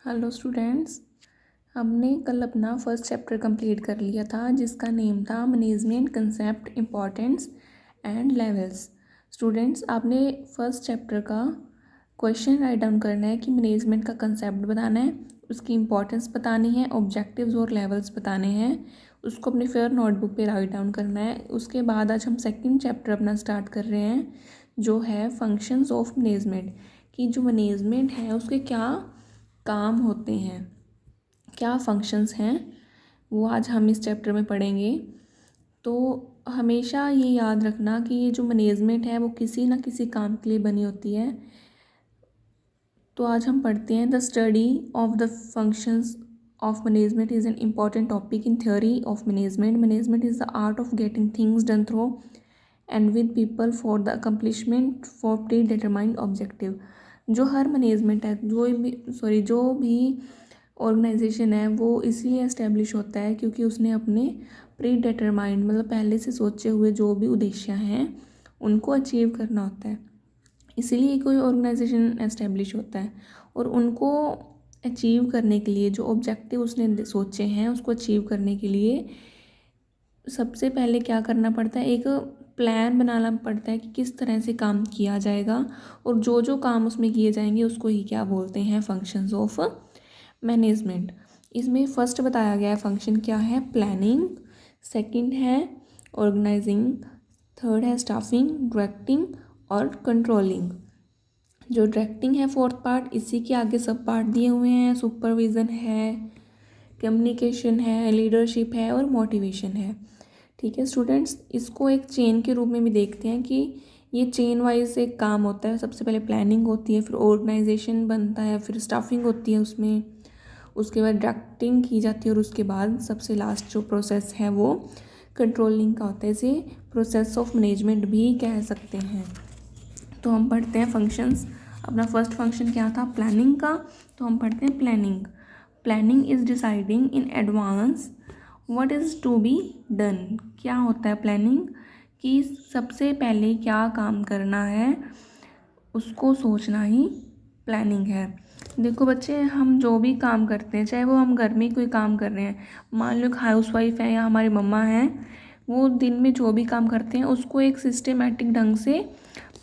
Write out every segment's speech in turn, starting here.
Hello students. हमने कल अपना फर्स्ट चैप्टर कंप्लीट कर लिया था जिसका नेम था management concept importance and levels. Students, आपने फर्स्ट चैप्टर का क्वेश्चन राइट डाउन करना है कि मैनेजमेंट का कंसेप्ट बताना है, उसकी इम्पोर्टेंस बतानी है, ऑब्जेक्टिव्स और लेवल्स बताने हैं। उसको अपने फेयर नोटबुक पे राइट डाउन करना है। उसके बाद आज हम सेकंड चैप्टर अपना स्टार्ट कर रहे हैं जो है फंक्शंस ऑफ मैनेजमेंट, कि जो मैनेजमेंट है उसके क्या काम होते हैं, क्या फंक्शंस हैं, वो आज हम इस चैप्टर में पढ़ेंगे। तो हमेशा ये याद रखना कि ये जो मैनेजमेंट है वो किसी ना किसी काम के लिए बनी होती है। तो आज हम पढ़ते हैं the study of the functions of management is an important topic in theory of management. Management is the art of getting things done through and with people for the accomplishment for pre determined objective. जो हर management है, जो भी organisation है वो इसलिए establish होता है क्योंकि उसने अपने प्री डिटरमाइंड मतलब पहले से सोचे हुए जो भी उद्देश्य हैं उनको अचीव करना होता है। इसीलिए कोई ऑर्गेनाइजेशन एस्टेब्लिश होता है और उनको अचीव करने के लिए जो ऑब्जेक्टिव उसने सोचे हैं उसको अचीव करने के लिए सबसे पहले क्या करना पड़ता है, एक प्लान बनाना पड़ता है कि किस तरह से काम किया जाएगा और जो जो काम उसमें किए जाएंगे उसको ही क्या बोलते हैं, फंक्शंस ऑफ मैनेजमेंट। इसमें फर्स्ट बताया गया है फंक्शन क्या है, प्लानिंग। सेकंड है ऑर्गेनाइजिंग। थर्ड है स्टाफिंग, डायरेक्टिंग और कंट्रोलिंग। जो डायरेक्टिंग है फोर्थ पार्ट, इसी के आगे सब पार्ट दिए हुए हैं। सुपरविज़न है, कम्युनिकेशन है, लीडरशिप है और मोटिवेशन है। ठीक है स्टूडेंट्स, इसको एक चेन के रूप में भी देखते हैं कि ये चेन वाइज एक काम होता है। सबसे पहले प्लानिंग होती है, फिर ऑर्गेनाइजेशन बनता है, फिर स्टाफिंग होती है उसमें, उसके बाद डायरेक्टिंग की जाती है और उसके बाद सबसे लास्ट जो प्रोसेस है वो कंट्रोलिंग का होता है। इसे प्रोसेस ऑफ मैनेजमेंट भी कह सकते हैं। तो हम पढ़ते हैं फंक्शंस। अपना फर्स्ट फंक्शन क्या था, प्लानिंग का। तो हम पढ़ते हैं planning. Planning is deciding in advance what is to be done. क्या होता है प्लानिंग, कि सबसे पहले क्या काम करना है उसको सोचना ही प्लानिंग है। देखो बच्चे, हम जो भी काम करते हैं, चाहे वो हम घर में कोई काम कर रहे हैं, मान लो हाउस वाइफ है या हमारी मम्मा हैं, वो दिन में जो भी काम करते हैं उसको एक सिस्टमेटिक ढंग से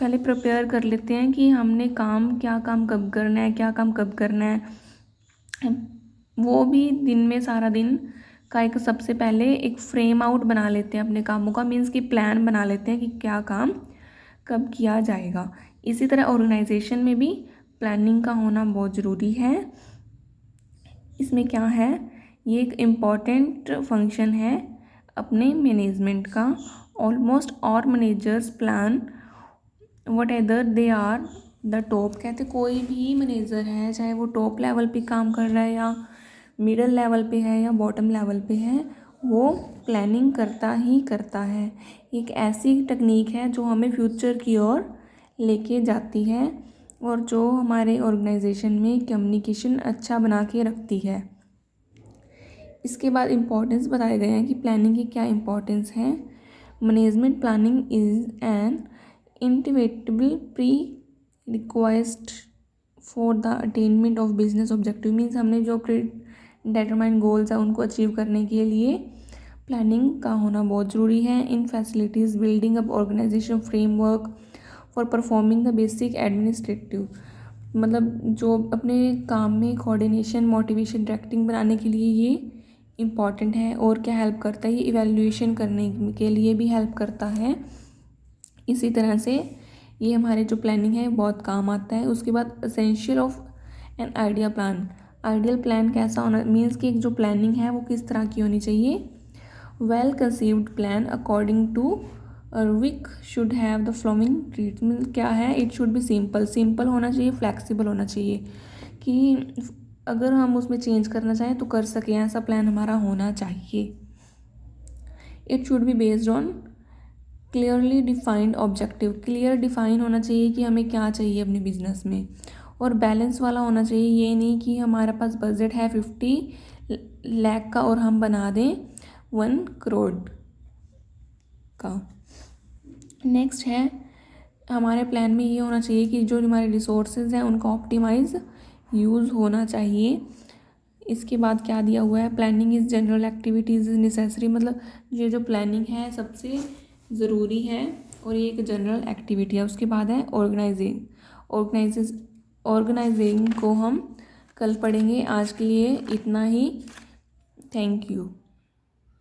पहले प्रिपेयर कर लेते हैं कि हमने क्या काम कब करना है, क्या काम कब करना है। वो भी दिन में सारा दिन का एक सबसे पहले एक फ्रेम आउट बना लेते हैं अपने कामों का, मीन्स कि प्लान बना लेते हैं कि क्या काम कब किया जाएगा। इसी तरह ऑर्गेनाइजेशन में भी प्लानिंग का होना बहुत ज़रूरी है। इसमें क्या है, ये एक इम्पॉर्टेंट फंक्शन है अपने मैनेजमेंट का। Almost all managers plan what either they are the top. कहते कोई भी मैनेजर है, चाहे वो टॉप लेवल पे काम कर रहा है या मिडल लेवल पे है या बॉटम लेवल पे है, वो प्लानिंग करता ही करता है। एक ऐसी टेक्निक है जो हमें फ्यूचर की ओर लेके जाती है और जो हमारे ऑर्गेनाइजेशन में कम्युनिकेशन अच्छा बना के रखती है। इसके बाद इम्पोर्टेंस बताए गए हैं कि प्लानिंग की क्या इम्पोर्टेंस है। Management planning is an inevitable pre request for the attainment of business objective. Means हमने जो प्री डिटरमाइंड गोल्स है उनको अचीव करने के लिए प्लानिंग का होना बहुत ज़रूरी है। In facilities building up organisation framework for performing the basic administrative. मतलब जो अपने काम में कोऑर्डिनेशन, मोटिवेशन, डायरेक्टिंग बनाने के लिए ये इम्पॉर्टेंट है। और क्या हेल्प करता है, ये इवैल्यूएशन करने के लिए भी हेल्प करता है। इसी तरह से ये हमारे जो प्लानिंग है बहुत काम आता है। उसके बाद essential of an idea plan. Ideal plan कैसा होना, मीन्स कि एक जो प्लानिंग है वो किस तरह की होनी चाहिए। Well conceived plan according to which should have the flowing treatment. क्या है, इट शुड बी सिंपल होना चाहिए, फ्लेक्सिबल होना चाहिए, कि अगर हम उसमें चेंज करना चाहें तो कर सकें, ऐसा प्लान हमारा होना चाहिए। It should be based on clearly defined objective. Clear define होना चाहिए कि हमें क्या चाहिए अपने बिजनेस में। और बैलेंस वाला होना चाहिए, ये नहीं कि हमारे पास बजट है 50 लाख का और हम बना दें 1 करोड़ का। नेक्स्ट है, हमारे प्लान में ये होना चाहिए कि जो हमारे रिसोर्सेज हैं उनका ऑप्टिमाइज यूज़ होना चाहिए। इसके बाद क्या दिया हुआ है, planning is general activities is necessary, मतलब ये जो प्लानिंग है सबसे ज़रूरी है और ये एक जनरल एक्टिविटी है। उसके बाद है ऑर्गेनाइजिंग को हम कल पढ़ेंगे। आज के लिए इतना ही। Thank you.